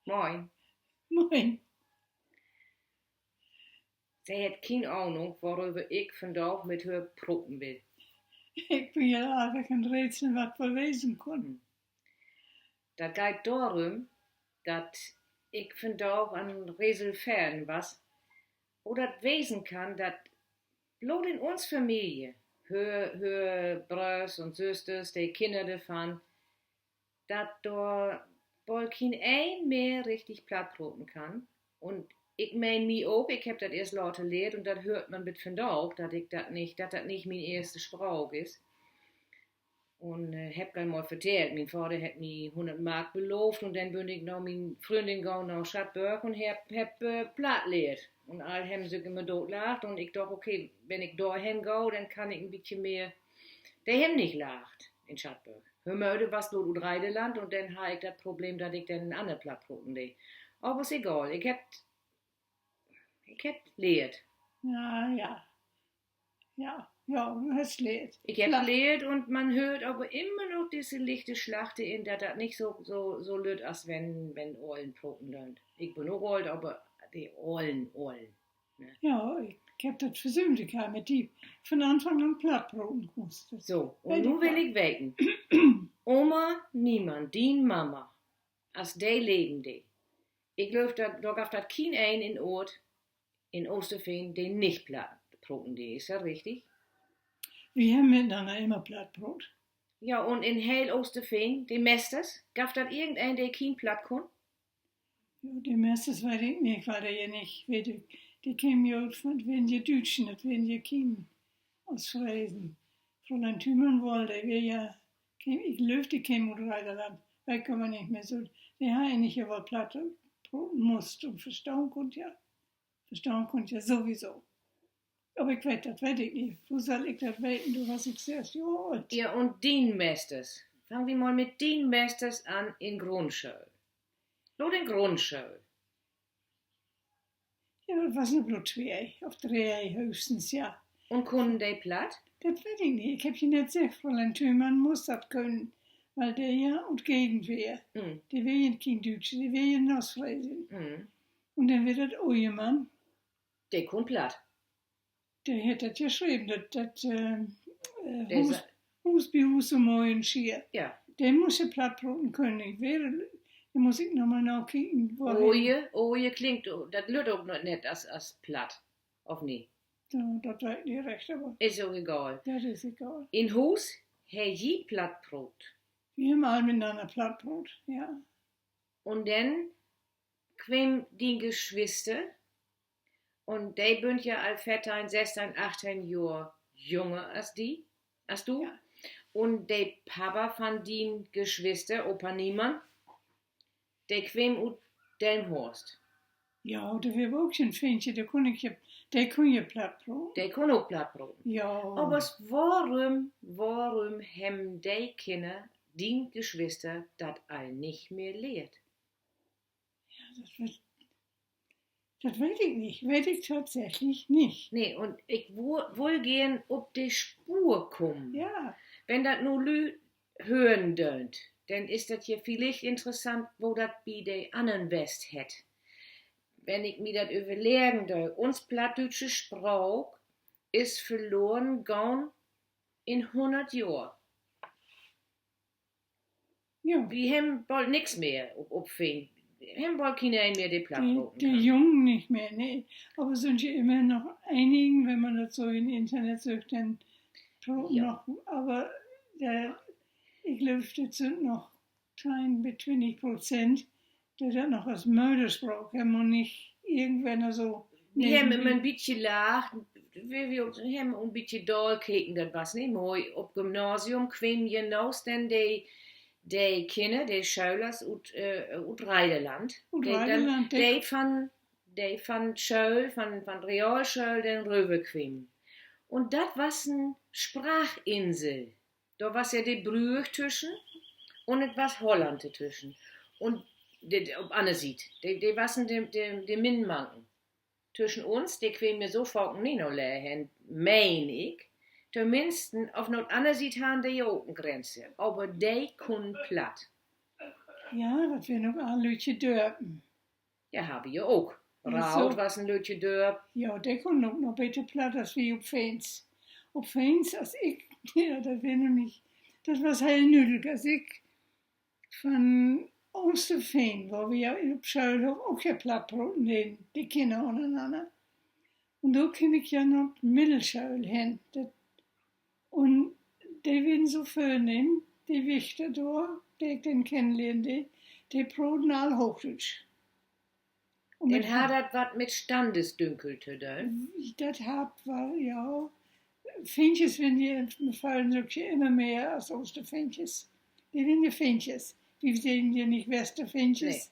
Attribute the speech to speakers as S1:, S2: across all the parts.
S1: Moin.
S2: Moin.
S1: Sie hat keine Ahnung, worüber ich vandaag mit haar proppen will.
S2: Ik ben je eigenlijk een Rätsel, wat voor wezen kon.
S1: Dat geht darum, dass ich vandaag een Rätselfern was, wo dat wezen kann, dat bloß in ons Familie, haar Brüders und Zusters, die Kinder davon, dat da bald kein ein mehr richtig plattbroten kann. Und ich mein mich auch, ich hab das erst laut gelehrt und das hört man mit vandaag, dass das nicht meine erste Sprache ist. Und hab dann mal vertellt, mein Vater hat mir 100 Mark beloft und dann bin ich noch mit Freundin gegangen nach Stadtberg und hab platt lehrt. Und alle haben sich immer dort lacht und ich dachte, okay, wenn ich da hingehe, dann kann ich ein bisschen mehr, der haben nicht lacht in Stadtberg. Hör mal, was dort und Reideland und dann habe ich das Problem, dass ich dann einen anderen Plattbroten lege. Aber ist egal, ich hab lehrt.
S2: Ja, du hast lehrt.
S1: Ich hab lehrt und man hört aber immer noch diese lichte Schlachte in, dass das nicht so lüt, als wenn Eulen Broten lernt. Ich bin auch alt, aber die Eulen. Ne?
S2: Ja, ich hab das versucht, ich habe mit die von Anfang an Plattbroten gewusst.
S1: So, und nun will ich weten. Oma, niemand, die Mama, als die leben die. Ich glaube, da gab das kein ein in Ort, in Osterfeen, die nicht Plattbroten die. Ist das richtig?
S2: Wir haben miteinander immer Plattbrot.
S1: Ja, und in Heil Osterfeen, die Mesters, gab das irgendein, der kein Platt kann?
S2: Ja, die meistens weiß ich nicht, weil der ja nicht, die kämen ja von die Deutschen, das wären ja Kinder aus Friesen. Fräulein Thümenwohl, der wäre ja, ich glaube, die kämen aus Reiderland, weil kann man nicht mehr so, der hat eigentlich ja wohl Plattbrot musst und verstauen konnte ja sowieso. Aber ich weiß, das weiß ich nicht. Wo soll ich das wissen? Du hast ich zuerst alt.
S1: Ja, und Dienmesters. Fangen wir mal mit Dienmesters an in Grundschule. Nur in Grundschule.
S2: Ja, das war nur bloß 2, auf 3 höchstens, ja.
S1: Und können die platt?
S2: Das weiß ich nicht. Ich hab ja nicht gesagt, Fräulein Thümann muss das können, weil der ja und Gegenwehr. Die wäre ja kein Deutsche, die wäre ja ein Ostfriesen. Und dann wird das Ojemann.
S1: Der kann platt.
S2: Der hat das geschrieben, Hus bei Hus und Moin Schier.
S1: Ja.
S2: Der muss ja Plattbroten können. Da muss ich nochmal nachkicken.
S1: Oje klingt, das lüt auch noch nicht als platt. Auf nie.
S2: Ja, das weiß ich nicht recht, aber
S1: Ist auch egal.
S2: das ist egal.
S1: In Hus he je Plattbrot.
S2: Wir haben alle miteinander Plattbrot, ja.
S1: Und dann quem die Geschwister. Und die sind ja all 14, 16, 18 Jahre jünger als du.
S2: Ja.
S1: Und der Papa von den Geschwister, Opa Niemann, der quem ut Delmhorst.
S2: Ja, oder wir auch schon Fähnchen, der kann ja Plattbrot.
S1: Der kann auch Plattbrot.
S2: Ja.
S1: Aber warum haben die Kinder, die Geschwister, das all nicht mehr lehrt?
S2: Ja, das weiß ich nicht. Weiß ich tatsächlich nicht.
S1: Nee, und ich will gern auf die Spur kommen.
S2: Ja.
S1: Wenn das nur Lü hören dönnt, dann ist das hier vielleicht interessant, wo das bei der anderen West hat. Wenn ich mir das überlegen soll, uns plattdeutsche Sprache ist verloren gegangen in 100 Jahren.
S2: Ja.
S1: Wir haben bald nichts mehr auffinden. Wir haben bald keine mehr, die Plattbroten
S2: Die Jungen nicht mehr, nee. Aber es sind ja immer noch einigen, wenn man das so im Internet sucht, dann noch. Aber ich glaube, das sind noch klein bis 20%, die das noch als Mördersprache haben und nicht irgendwann so.
S1: Wir haben immer ein bisschen lacht, wir haben ein bisschen doll gekeken, das was nicht mooi. Op Gymnasium kwam hinaus denn die Kinder, die Schülers uit Reideland. Die van Schule, van Realschule, den rüberkwam. Und das war eine Sprachinsel. Da war ja die Brühe zwischen und es war Holland dazwischen. Und auf andere Seite, die waren die Minmanken. Zwischen uns, die können wir so folgen nicht noch lernen, mein ich. Zumindest auf der anderen Seite haben die auch eine Grenze. Aber die können platt.
S2: Ja, dat weer nog aan Lutje Dörpen.
S1: Ja, habe ich auch.
S2: Ja,
S1: Raut
S2: so.
S1: was ein Lütje Dörp.
S2: Ja, der kon ook nog beter plat als wie op Veens. Op Veens, als ik, ja, dat weet nämlich, dat was heel nuttig. Als ik van Oosterveen, waar we ja op Schuilhof ook geen platbrood deden, die kinderen ondereinander. Und da kam ich ja noch Mittelschuil hin. Und die werden so schön, die Wichter da, die ich dann kennenlernte, die broten all Hochdeutsch. Und
S1: Den hat das was mit Standesdünkel zu tun.
S2: das hat war, ja, Fintjes, wenn die fallen so immer mehr als Osterfintjes. Die sind ja Fintjes. Die sehen ja nicht Westerfintjes.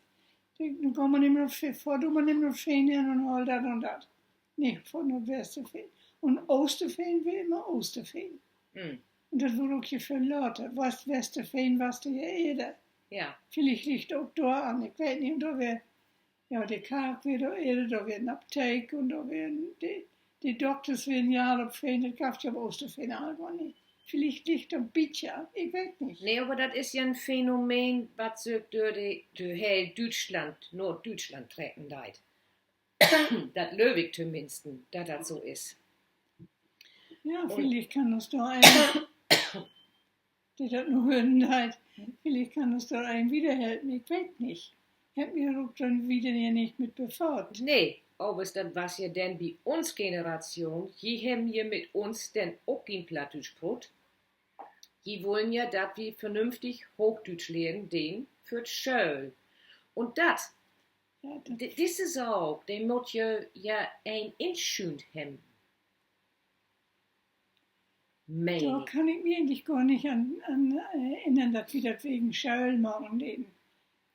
S2: Nee. Dann kann man immer noch vor, tut man immer noch Fähnchen und all das und das. Nicht von der Westerfeen. Und Osterfeen will immer Osterfeen.
S1: Hm.
S2: Und das wurde auch hier verlauten. Was Westerfeen, was der Erde.
S1: Ja.
S2: Vielleicht liegt auch da an. Ich weiß nicht, da wäre, ja, die Kark wieder Erde, da wäre ein Apotheke und da wären die Doktors werden ja auf Feen, das gab es ja bei Osterfeen allgemein nicht. Vielleicht liegt da ein bisschen an, ich weiß nicht.
S1: Nee, aber das ist ja ein Phänomen, was sich durch heel Deutschland, Norddeutschland treten deit. Das löwig zumindest, dass das so ist.
S2: Ja, vielleicht kann das da ein, die das nur hören halt, vielleicht kann das da ein wiederhelfen, ich weiß nicht. Ich hab mir auch dann wieder ja nicht mit befasst.
S1: Nee, aber das was ja denn bei uns Generation, die haben ja mit uns denn auch kein Plattdeutsch Brot. Die wollen ja, dass wir vernünftig Hochdeutsch lernen, den für Schöl. Und das,
S2: Ja,
S1: diese Sau, die muss ja ein Inschund haben.
S2: da kann ich mich eigentlich gar nicht an erinnern, dass wir das wegen Schöl machen, den.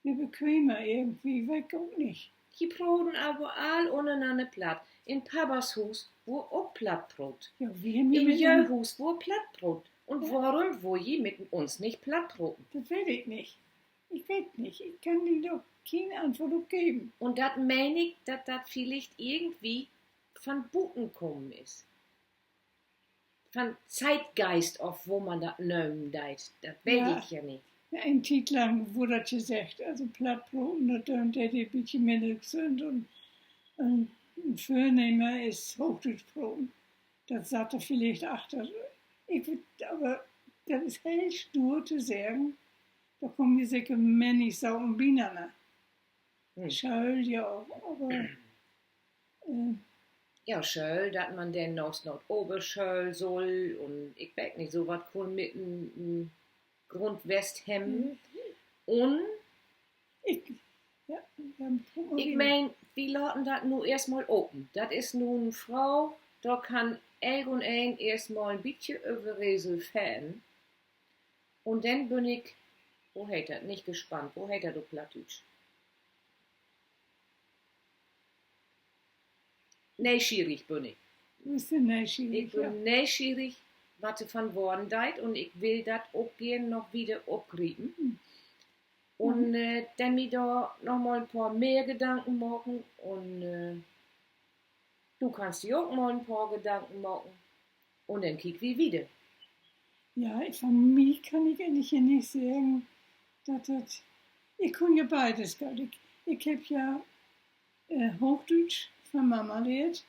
S2: Wir bequemer irgendwie, weg auch nicht.
S1: Die broten aber all untereinander platt. In Papas Hus, wo auch Plattbrot.
S2: Ja, wir haben
S1: In
S2: ja
S1: ihr Hus, wo Plattbrot. Und
S2: Ja.
S1: warum, wo je mit uns nicht Plattbroten?
S2: Das weiß ich nicht. Ich weiß nicht. Ich kann dir doch keine Antwort geben.
S1: Und das meine ich, dass das vielleicht irgendwie von Buten kommen ist. Von Zeitgeist, auf wo man das nehmen deit. Das weiß
S2: Ja.
S1: ich ja nicht.
S2: Ein Titel lang wurde das gesagt, also Plattbroten, die ein bisschen milch sind und ein Vornehmer ist Hochdeutschbroten. Das sagt er vielleicht achter. Aber das ist hell stur zu sagen, da kommen die solche Männer so und Bienen. Schöl, ja, aber
S1: Ja, Schöl, dass man denn noch Oberschöl soll und ich weiß nicht, so was cool mit einem Grundwesthemd. Und
S2: ich
S1: mein, wir lassen das nur erstmal open. Das ist nun eine Frau, da kann und ein erstmal ein bisschen über Resel fahren. Und dann bin ich, wo hält er, nicht gespannt, wo hält er du Plattdeutsch? Neugierig bin ich.
S2: Du bist ja neugierig.
S1: Ich bin neugierig, was von worden deit und ich will das auch gerne noch wieder abkriegen. Und dann mir da noch mal ein paar mehr Gedanken machen und du kannst dir auch mal ein paar Gedanken machen und dann kick wie wieder.
S2: Ja, von mir kann ich eigentlich nicht sagen, dass das, ich kann ja beides. Ich habe ja Hochdeutsch von Mama lehrt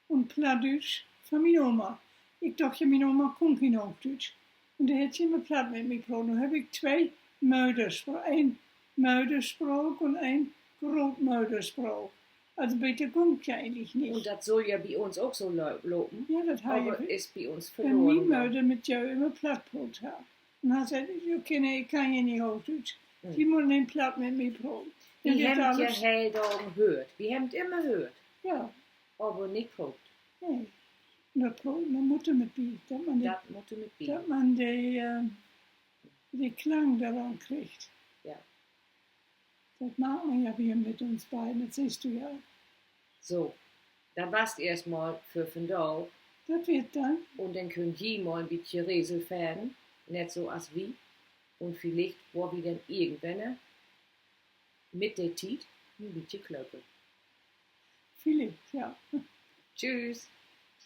S2: und Plattdeutsch von meiner Oma. Ich dachte, meine Oma kann kein Hochdeutsch. Und da hätte sie immer Platt mit mir gebracht. Dann habe ich zwei Mördersprache, ein Mördersprache und ein Grotmördersprache. Also bitte kommt ja eigentlich nicht.
S1: Und das soll ja bei uns auch so loben,
S2: Ja, das
S1: aber
S2: habe ich.
S1: ist bei uns
S2: Wenn
S1: verloren.
S2: mein Mörder mit ja immer Plattbrot hat. Und dann sagt ich kann ja nicht Hochdeutsch. Die muss den Platt mit mir proben.
S1: Wir haben ja Helldorn gehört. Wir haben immer gehört,
S2: Ja,
S1: aber nicht probt.
S2: nee. Und das probt meine Mutter mit mir, dass man,
S1: Das musst du mit
S2: dass
S1: bieten.
S2: man den Klang daran kriegt.
S1: Ja.
S2: Das macht man ja hier mit uns beiden, das siehst du ja.
S1: So, da warst erstmal für Vendau
S2: Das wird dann,
S1: und dann können die mal ein bisschen Resel fahren, nicht so als wie. Und vielleicht war wir dann irgendwann mit der Zeit ein bisschen klöppel.
S2: vielleicht, ja.
S1: Tschüss,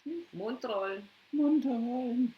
S2: Tschüss.
S1: Mundrollen.
S2: Munter wollen.